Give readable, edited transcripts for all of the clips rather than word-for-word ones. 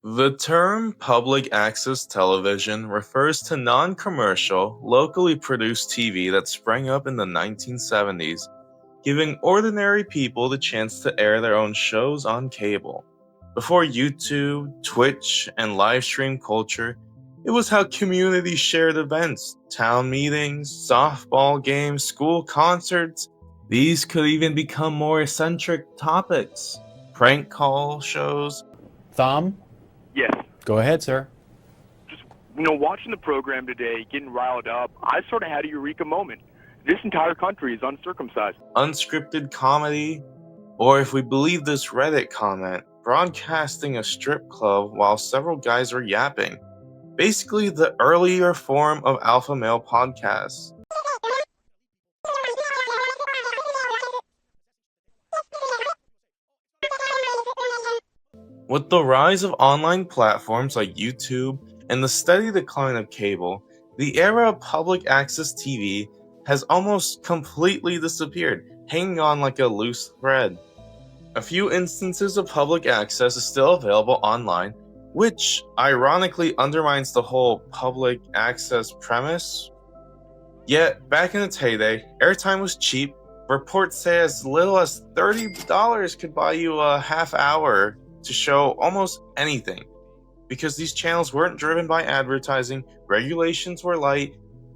The term public access television refers to non commercial, locally produced TV that sprang up in the 1970s, giving ordinary people the chance to air their own shows on cable. Before YouTube, Twitch, and live stream culture, it was how communities shared events, town meetings, softball games, school concerts. These could even become more eccentric topics. Prank call shows. Thom, Yes. go ahead, sir. Just, watching the program today, getting riled up, I sort of had a eureka moment. This entire country is uncircumcised. Unscripted comedy, or if we believe this Reddit comment, broadcasting a strip club while several guys are yapping. Basically, the earlier form of alpha male podcasts. With the rise of online platforms like YouTube and the steady decline of cable, the era of public access TV has almost completely disappeared, hanging on like a loose thread. A few instances of public access is still available online, which ironically undermines the whole public access premise. Yet, back in its heyday, airtime was cheap. Reports say as little as $30 could buy you a half hour to show almost anything. Because these channels weren't driven by advertising, regulations were light,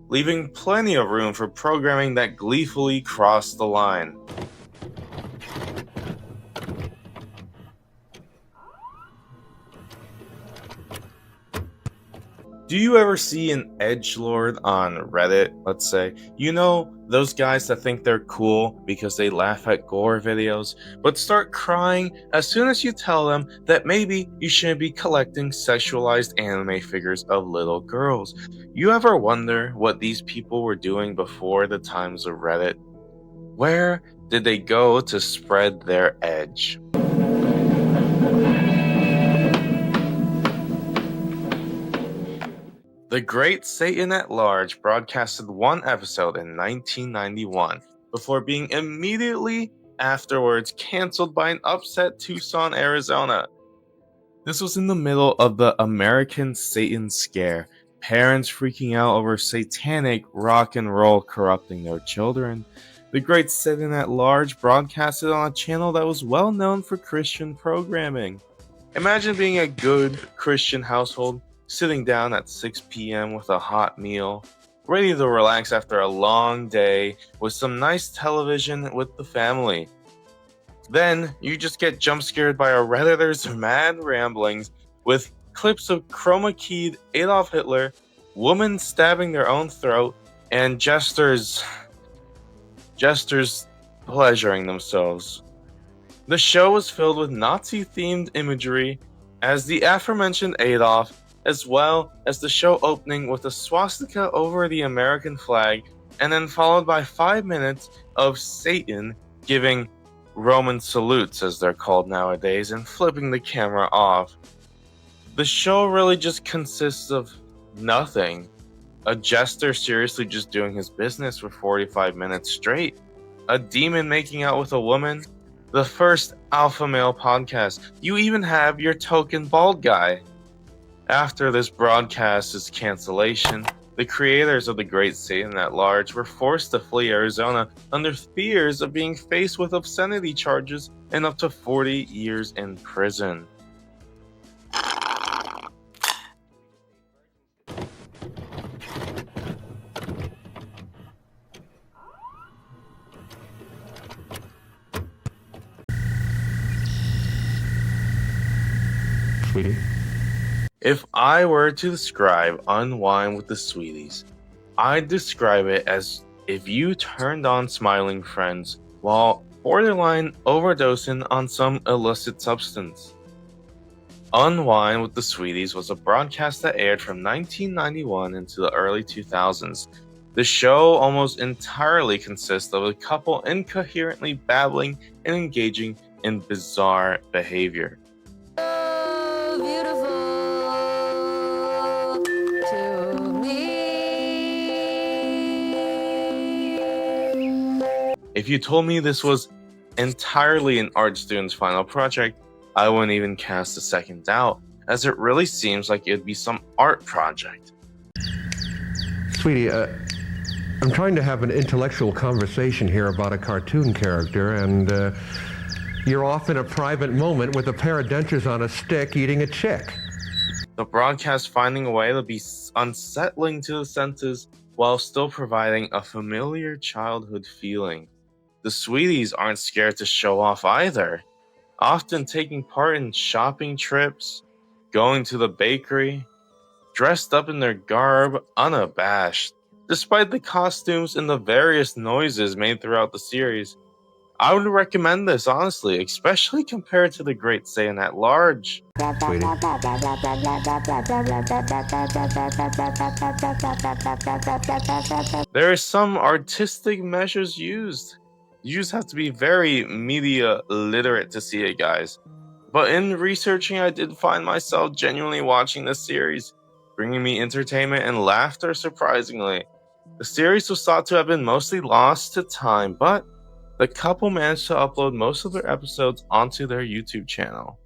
leaving plenty of room for programming that gleefully crossed the line. Do you ever see an edgelord on Reddit, let's say? You know, those guys that think they're cool because they laugh at gore videos, but start crying as soon as you tell them that maybe you shouldn't be collecting sexualized anime figures of little girls. You ever wonder what these people were doing before the times of Reddit? Where did they go to spread their edge? The Great Satan at Large broadcasted one episode in 1991 before being immediately afterwards canceled by an upset Tucson, Arizona. This was in the middle of the American Satan scare, parents freaking out over satanic rock and roll corrupting their children. The Great Satan at Large broadcasted on a channel that was well known for Christian programming. Imagine being a good Christian household, sitting down at 6 p.m. with a hot meal, ready to relax after a long day with some nice television with the family. Then you just get jump scared by a Redditor's mad ramblings with clips of chroma keyed Adolf Hitler, women stabbing their own throat, and jesters pleasuring themselves. The show was filled with Nazi-themed imagery as the aforementioned Adolf, as well as the show opening with a swastika over the American flag, and then followed by 5 minutes of Satan giving Roman salutes, as they're called nowadays, and flipping the camera off. The show really just consists of nothing. A jester seriously just doing his business for 45 minutes straight. A demon making out with a woman. The first alpha male podcast. You even have your token bald guy. After this broadcast's cancellation, the creators of The Great Satan at Large were forced to flee Arizona under fears of being faced with obscenity charges and up to 40 years in prison. Sweetie. If I were to describe Unwind with the Sweeties, I'd describe it as if you turned on smiling friends while borderline overdosing on some illicit substance. Unwind with the Sweeties was a broadcast that aired from 1991 into the early 2000s. The show almost entirely consists of a couple incoherently babbling and engaging in bizarre behavior. If you told me this was entirely an art student's final project, I wouldn't even cast a second doubt. as it really seems like it'd be some art project. Sweetie, I'm trying to have an intellectual conversation here about a cartoon character, and you're off in a private moment with a pair of dentures on a stick eating a chick. The broadcast finding a way to be unsettling to the senses while still providing a familiar childhood feeling. The sweeties aren't scared to show off either, often taking part in shopping trips, going to the bakery, dressed up in their garb, unabashed. Despite the costumes and the various noises made throughout the series, I would recommend this, honestly, especially compared to the Great Saiyan at Large. There are some artistic measures used. You just have to be very media literate to see it, guys. But in researching, I did find myself genuinely watching this series, bringing me entertainment and laughter surprisingly. The series was thought to have been mostly lost to time, but the couple managed to upload most of their episodes onto their YouTube channel.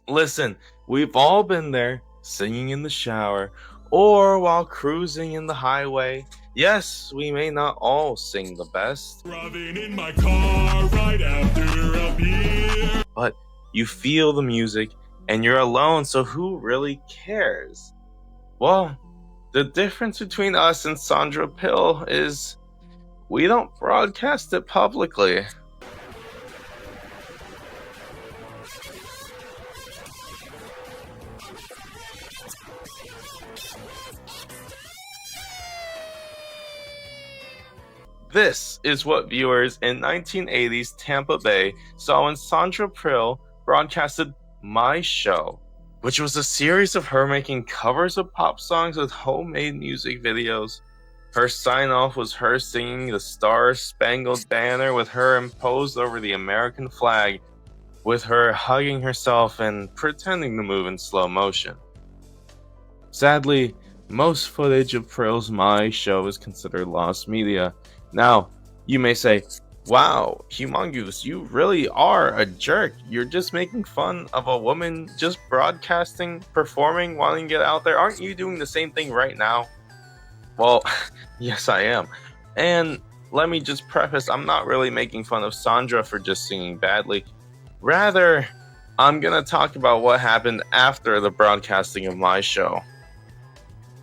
Listen, we've all been there, singing in the shower, or while cruising in the highway. Yes, we may not all sing the best, Driving in my car right after a beer. But you feel the music and you're alone, so who really cares? Well, the difference between us and Sondra Prill is we don't broadcast it publicly. This is what viewers in 1980s Tampa Bay saw when Sondra Prill broadcasted My Show, which was a series of her making covers of pop songs with homemade music videos. Her sign-off was her singing the Star-Spangled Banner with her imposed over the American flag, with her hugging herself and pretending to move in slow motion. Sadly, most footage of Prill's My Show is considered lost media. Now, you may say, wow, Humongous, you really are a jerk. You're just making fun of a woman just broadcasting, performing, wanting to get out there. Aren't you doing the same thing right now? Well, yes, I am. And let me just preface, I'm not really making fun of Sondra for just singing badly. Rather, I'm going to talk about what happened after the broadcasting of My Show.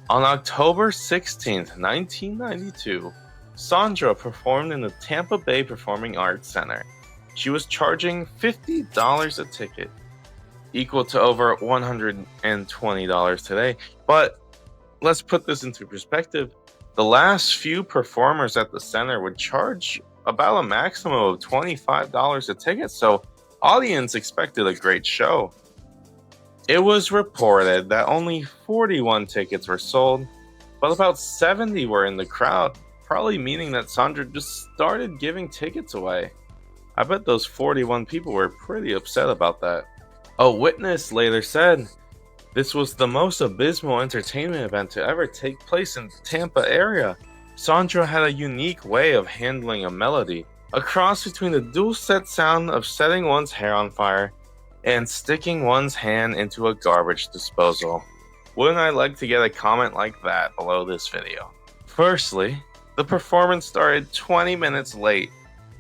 On October 16th, 1992, Sondra performed in the Tampa Bay Performing Arts Center. She was charging $50 a ticket, equal to over $120 today. But let's put this into perspective. The last few performers at the center would charge about a maximum of $25 a ticket, so audience expected a great show. It was reported that only 41 tickets were sold, but about 70 were in the crowd, probably meaning that Sondra just started giving tickets away. I bet those 41 people were pretty upset about that. A witness later said, "This was the most abysmal entertainment event to ever take place in the Tampa area. Sondra had a unique way of handling a melody, a cross between the dulcet sound of setting one's hair on fire and sticking one's hand into a garbage disposal." Wouldn't I like to get a comment like that below this video? Firstly, the performance started 20 minutes late.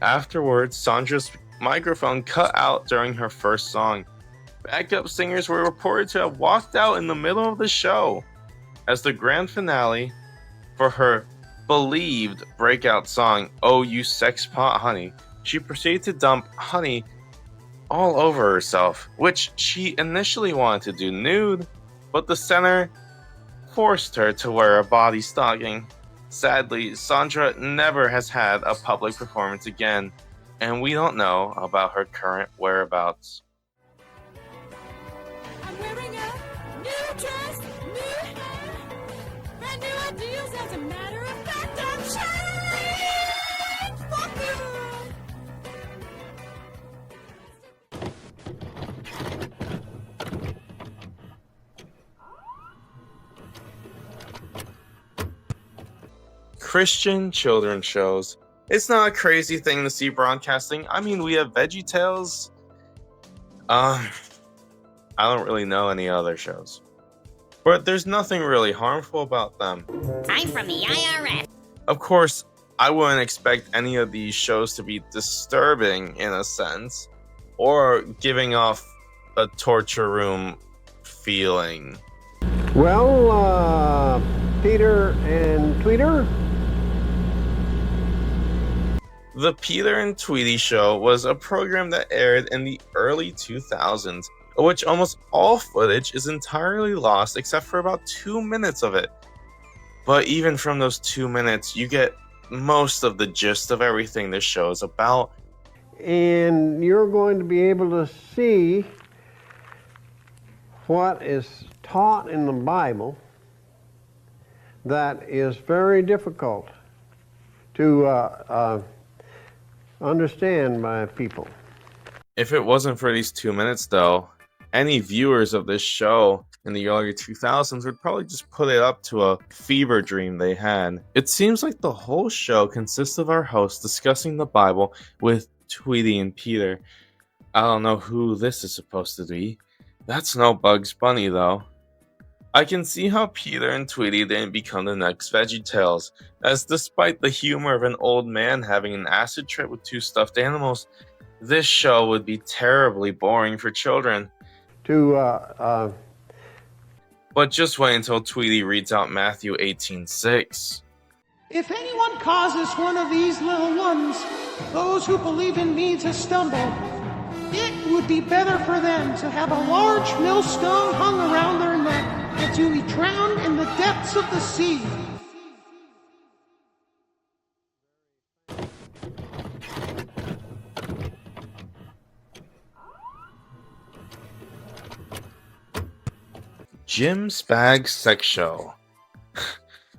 Afterwards, Sondra's microphone cut out during her first song. Backup singers were reported to have walked out in the middle of the show. As the grand finale for her believed breakout song, "Oh You Sex Pot Honey," she proceeded to dump honey all over herself, which she initially wanted to do nude, but the center forced her to wear a body stocking. Sadly, Sondra never has had a public performance again, and we don't know about her current whereabouts. I'm wearing a new dress, new hair, brand new ideas. As a matter of fact, I'm changed. Fuck you. Christian children's shows. It's not a crazy thing to see broadcasting. I mean, we have VeggieTales. I don't really know any other shows. But there's nothing really harmful about them. I'm from the IRS. Of course, I wouldn't expect any of these shows to be disturbing in a sense, or giving off a torture room feeling. Well, Peter and Tweeter? The Peter and Tweety Show was a program that aired in the early 2000s, of which almost all footage is entirely lost except for about 2 minutes of it. But even from those 2 minutes, you get most of the gist of everything this show is about. And you're going to be able to see what is taught in the Bible that is very difficult to understand by people. If it wasn't for these 2 minutes, though, any viewers of this show in the early 2000s would probably just put it up to a fever dream they had. It seems like the whole show consists of our hosts discussing the Bible with Tweety and Peter. I don't know who this is supposed to be. That's no Bugs Bunny, though. I can see how Peter and Tweety didn't become the next VeggieTales, as despite the humor of an old man having an acid trip with 2 stuffed animals, this show would be terribly boring for children. But just wait until Tweety reads out Matthew 18:6. If anyone causes one of these little ones, those who believe in me, to stumble, it would be better for them to have a large millstone hung around their neck and to be drowned in the depths of the sea. Jim Spagg's Sex Show.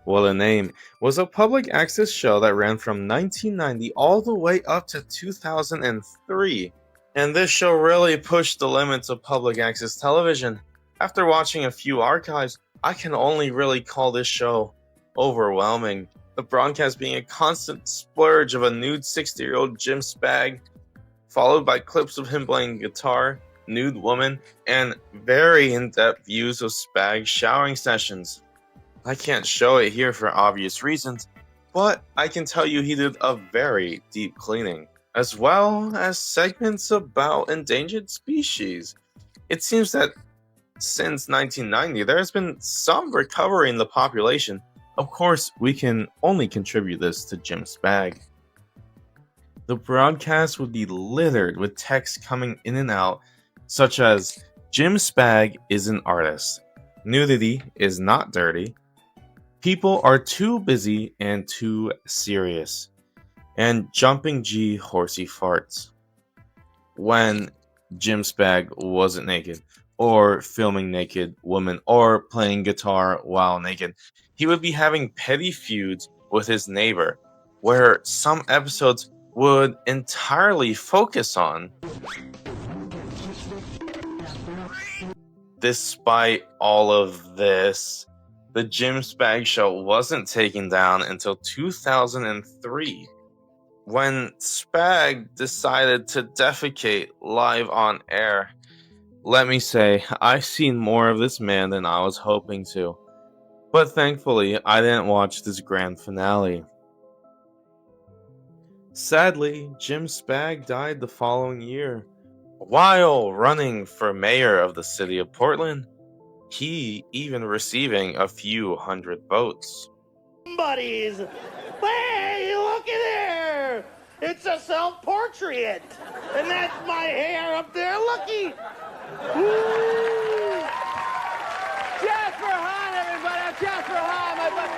What a name. Was a public access show that ran from 1990 all the way up to 2003. And this show really pushed the limits of public access television. After watching a few archives, I can only really call this show overwhelming. The broadcast being a constant splurge of a nude 60-year-old Jim Spagg, followed by clips of him playing guitar, nude woman, and very in-depth views of Spagg's showering sessions. I can't show it here for obvious reasons, but I can tell you he did a very deep cleaning, as well as segments about endangered species. It seems that since 1990, there has been some recovery in the population. Of course, we can only contribute this to Jim Spagg. The broadcast would be littered with text coming in and out, such as, Jim Spagg is an artist, nudity is not dirty, people are too busy and too serious, and jumping G horsey farts. When Jim Spagg wasn't naked, or filming naked women, or playing guitar while naked, he would be having petty feuds with his neighbor, where some episodes would entirely focus on. Despite all of this, the Jim Spagg Show wasn't taken down until 2003, when Spagg decided to defecate live on air. Let me say, I've seen more of this man than I was hoping to, but thankfully I didn't watch this grand finale. Sadly, Jim Spagg died the following year. While running for mayor of the city of Portland, he even receiving a few hundred votes. Buddies, hey, look at there! It's a self-portrait, and that's my hair up there. Looky. Woo! Jasper Hahn, everybody! I'm Jasper Hahn, my buddy.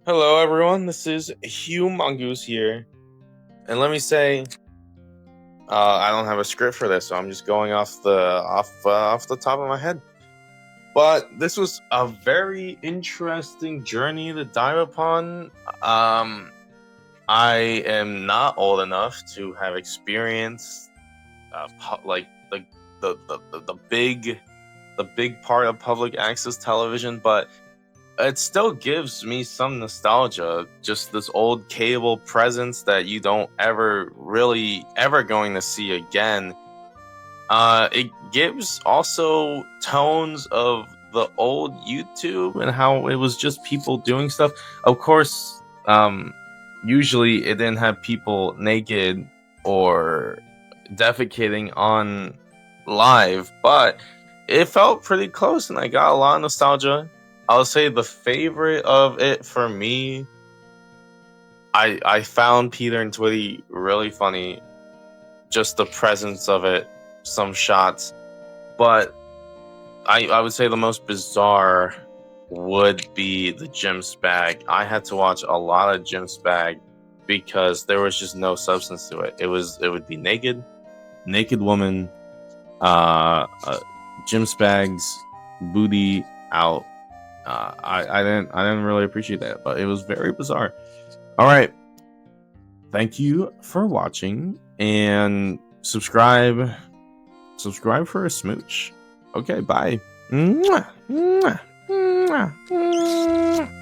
Hello everyone, this is Hugh Mongoose here, and let me say, I don't have a script for this, so I'm just going off the top of my head. But this was a very interesting journey to dive upon. I am not old enough to have experienced like the big part of public access television, but it still gives me some nostalgia. Just this old cable presence that you don't ever going to see again. It gives also tones of the old YouTube and how it was just people doing stuff. Of course, usually it didn't have people naked or defecating on live, but it felt pretty close and I got a lot of nostalgia. I'll say the favorite of it for me, I found Peter and Twitty really funny. Just the presence of it, some shots. But I would say the most bizarre would be the Jim Spagg. I had to watch a lot of Jim Spagg because there was just no substance to it. It would be naked woman, Jim Spagg's booty out. I didn't really appreciate that, but it was very bizarre. All right, thank you for watching and subscribe for a smooch. Okay, bye. Mwah, mwah, mwah, mwah.